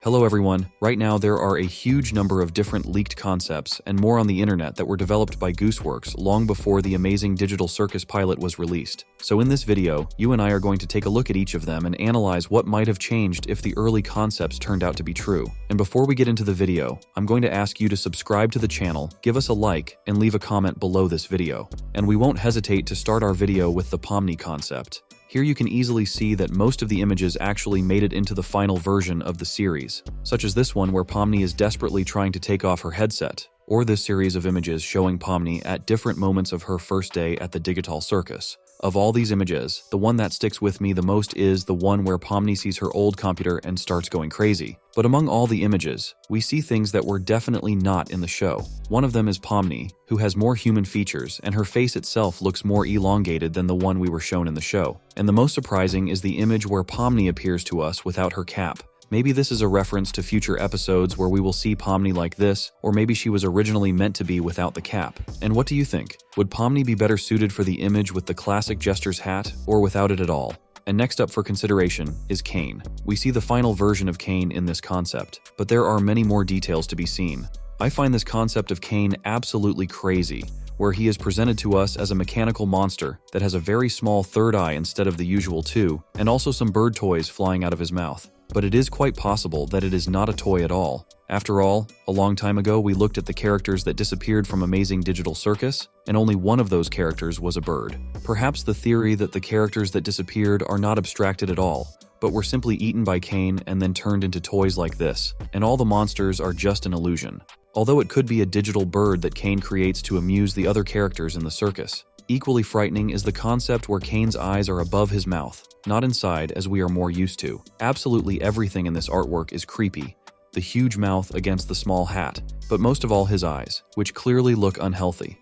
Hello everyone, right now there are a huge number of different leaked concepts and more on the internet that were developed by gooseworx long before the amazing digital Circus pilot was released. So in this video, you and I are going to take a look at each of them and analyze what might have changed if the early concepts turned out to be true. And before we get into the video, I'm going to ask you to subscribe to the channel, give us a like, and leave a comment below this video. And we won't hesitate to start our video with the Pomni concept. Here you can easily see that most of the images actually made it into the final version of the series, such as this one where Pomni is desperately trying to take off her headset, or this series of images showing Pomni at different moments of her first day at the digital Circus. Of all these images, the one that sticks with me the most is the one where Pomni sees her old computer and starts going crazy. But among all the images, we see things that were definitely not in the show. One of them is Pomni, who has more human features, and her face itself looks more elongated than the one we were shown in the show. And the most surprising is the image where Pomni appears to us without her cap. Maybe this is a reference to future episodes where we will see Pomni like this, or maybe she was originally meant to be without the cap. And what do you think? Would Pomni be better suited for the image with the classic Jester's hat, or without it at all? And next up for consideration is Caine. We see the final version of Caine in this concept, but there are many more details to be seen. I find this concept of Caine absolutely crazy, where he is presented to us as a mechanical monster that has a very small third eye instead of the usual two, and also some bird toys flying out of his mouth. But it is quite possible that it is not a toy at all. After all, a long time ago we looked at the characters that disappeared from Amazing Digital Circus, and only one of those characters was a bird. Perhaps the theory that the characters that disappeared are not abstracted at all, but were simply eaten by Caine and then turned into toys like this, and all the monsters are just an illusion. Although it could be a digital bird that Caine creates to amuse the other characters in the circus. Equally frightening is the concept where Caine's eyes are above his mouth, not inside as we are more used to. Absolutely everything in this artwork is creepy. The huge mouth against the small hat, but most of all his eyes, which clearly look unhealthy.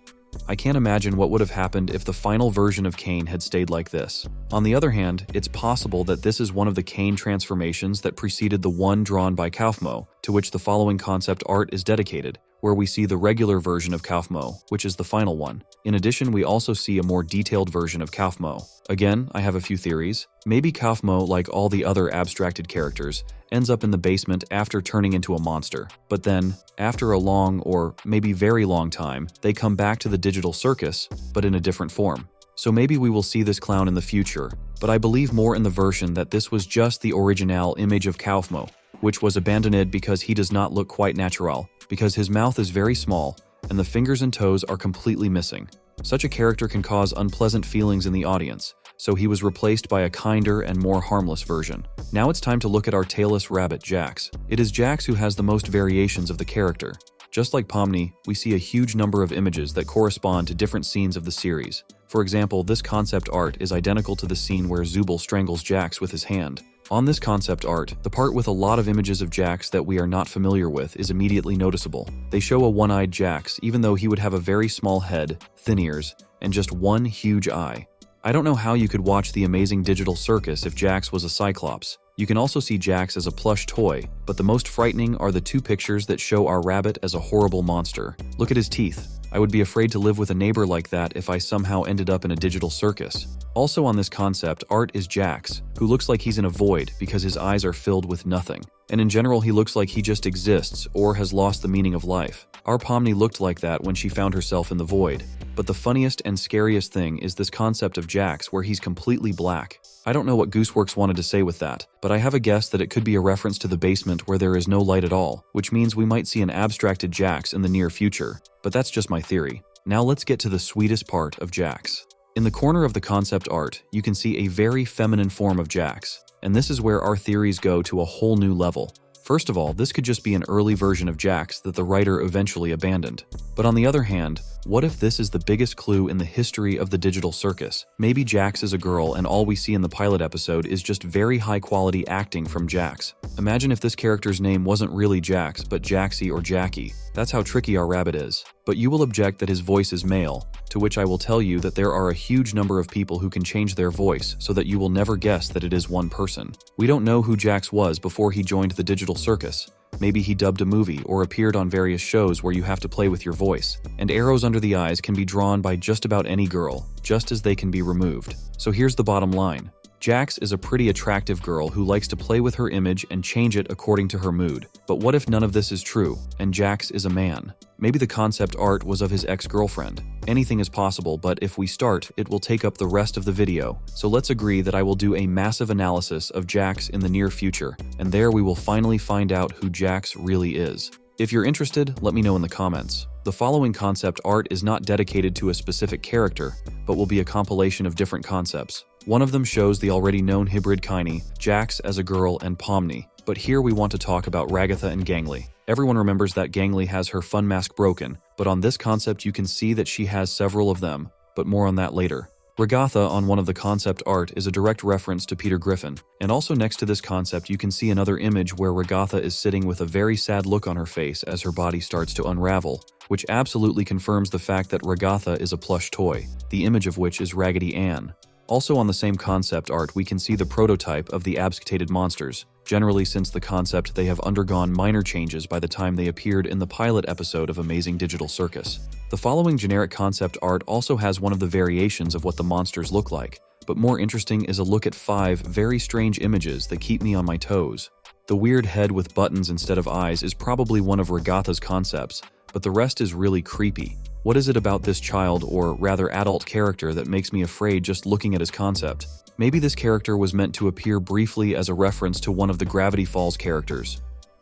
I can't imagine what would have happened if the final version of Caine had stayed like this. On the other hand, it's possible that this is one of the Caine transformations that preceded the one drawn by Cofmo, to which the following concept art is dedicated, where we see the regular version of Cofmo, which is the final one. In addition, we also see a more detailed version of Cofmo. Again, I have a few theories. Maybe Cofmo, like all the other abstracted characters, ends up in the basement after turning into a monster. But then, after a long or maybe very long time, they come back to the digital circus, but in a different form. So maybe we will see this clown in the future, but I believe more in the version that this was just the original image of Cofmo, which was abandoned because he does not look quite natural, because his mouth is very small and the fingers and toes are completely missing. Such a character can cause unpleasant feelings in the audience, so he was replaced by a kinder and more harmless version. Now it's time to look at our tailless rabbit JAX. It is JAX who has the most variations of the character. Just like Pomni, we see a huge number of images that correspond to different scenes of the series. For example, this concept art is identical to the scene where Zubul strangles JAX with his hand. On this concept art, the part with a lot of images of JAX that we are not familiar with is immediately noticeable. They show a one-eyed JAX, even though he would have a very small head, thin ears, and just one huge eye. I don't know how you could watch the Amazing Digital Circus if JAX was a Cyclops. You can also see JAX as a plush toy, but the most frightening are the two pictures that show our rabbit as a horrible monster. Look at his teeth. I would be afraid to live with a neighbor like that if I somehow ended up in a digital circus. Also on this concept art is JAX, who looks like he's in a void because his eyes are filled with nothing. And in general, he looks like he just exists or has lost the meaning of life. Our Pomni looked like that when she found herself in the void. But the funniest and scariest thing is this concept of JAX where he's completely black. I don't know what gooseworx wanted to say with that, but I have a guess that it could be a reference to the basement where there is no light at all, which means we might see an abstracted JAX in the near future. But that's just my theory. Now let's get to the sweetest part of JAX. In the corner of the concept art, you can see a very feminine form of JAX, and this is where our theories go to a whole new level. First of all, this could just be an early version of JAX that the writer eventually abandoned. But on the other hand, what if this is the biggest clue in the history of the digital circus? Maybe JAX is a girl and all we see in the pilot episode is just very high quality acting from JAX. Imagine if this character's name wasn't really JAX but Jaxie or Jackie. That's how tricky our rabbit is. But you will object that his voice is male, to which I will tell you that there are a huge number of people who can change their voice so that you will never guess that it is one person. We don't know who JAX was before he joined the digital circus. Maybe he dubbed a movie or appeared on various shows where you have to play with your voice. And arrows under the eyes can be drawn by just about any girl, just as they can be removed. So here's the bottom line. JAX is a pretty attractive girl who likes to play with her image and change it according to her mood. But what if none of this is true, and JAX is a man? Maybe the concept art was of his ex-girlfriend. Anything is possible, but if we start, it will take up the rest of the video. So let's agree that I will do a massive analysis of JAX in the near future, and there we will finally find out who JAX really is. If you're interested, let me know in the comments. The following concept art is not dedicated to a specific character, but will be a compilation of different concepts. One of them shows the already known hybrid Caine, JAX as a girl, and Pomni. But here we want to talk about Ragatha and Gangly. Everyone remembers that Gangly has her fun mask broken, but on this concept you can see that she has several of them, but more on that later. Ragatha on one of the concept art is a direct reference to Peter Griffin, and also next to this concept you can see another image where Ragatha is sitting with a very sad look on her face as her body starts to unravel, which absolutely confirms the fact that Ragatha is a plush toy, the image of which is Raggedy Ann. Also on the same concept art we can see the prototype of the abscatated monsters. Generally, since the concept they have undergone minor changes by the time they appeared in the pilot episode of Amazing Digital Circus. The following generic concept art also has one of the variations of what the monsters look like, but more interesting is a look at 5 very strange images that keep me on my toes. The weird head with buttons instead of eyes is probably one of Ragatha's concepts, but the rest is really creepy. What is it about this child, or rather adult character, that makes me afraid just looking at his concept? Maybe this character was meant to appear briefly as a reference to one of the Gravity Falls characters.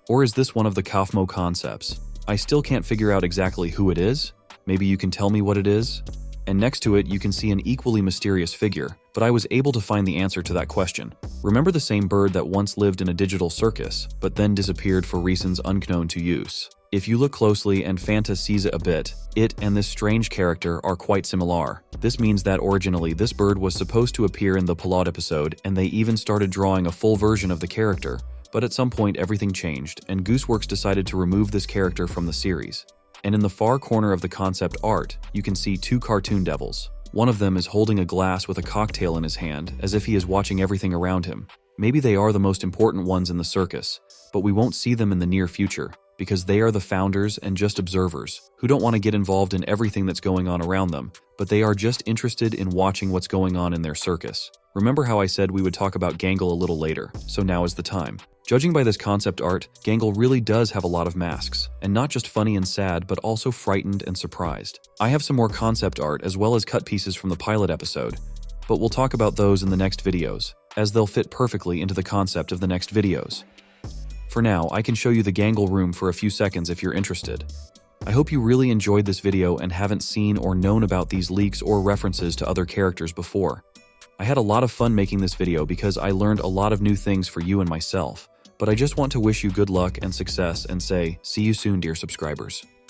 Or is this one of the Cofmo concepts? I still can't figure out exactly who it is. Maybe you can tell me what it is? And next to it you can see an equally mysterious figure, but I was able to find the answer to that question. Remember the same bird that once lived in a digital circus, but then disappeared for reasons unknown to use? If you look closely and Fanta sees it a bit, it and this strange character are quite similar. This means that originally this bird was supposed to appear in the pilot episode, and they even started drawing a full version of the character, but at some point everything changed, and gooseworx decided to remove this character from the series. And in the far corner of the concept art, you can see 2 cartoon devils. One of them is holding a glass with a cocktail in his hand, as if he is watching everything around him. Maybe they are the most important ones in the circus, but we won't see them in the near future, because they are the founders and just observers, who don't want to get involved in everything that's going on around them, but they are just interested in watching what's going on in their circus. Remember how I said we would talk about Gangle a little later, so now is the time. Judging by this concept art, Gangle really does have a lot of masks, and not just funny and sad, but also frightened and surprised. I have some more concept art as well as cut pieces from the pilot episode, but we'll talk about those in the next videos, as they'll fit perfectly into the concept of the next videos. For now, I can show you the Gangle room for a few seconds if you're interested. I hope you really enjoyed this video and haven't seen or known about these leaks or references to other characters before. I had a lot of fun making this video because I learned a lot of new things for you and myself, but I just want to wish you good luck and success and say, see you soon, dear subscribers.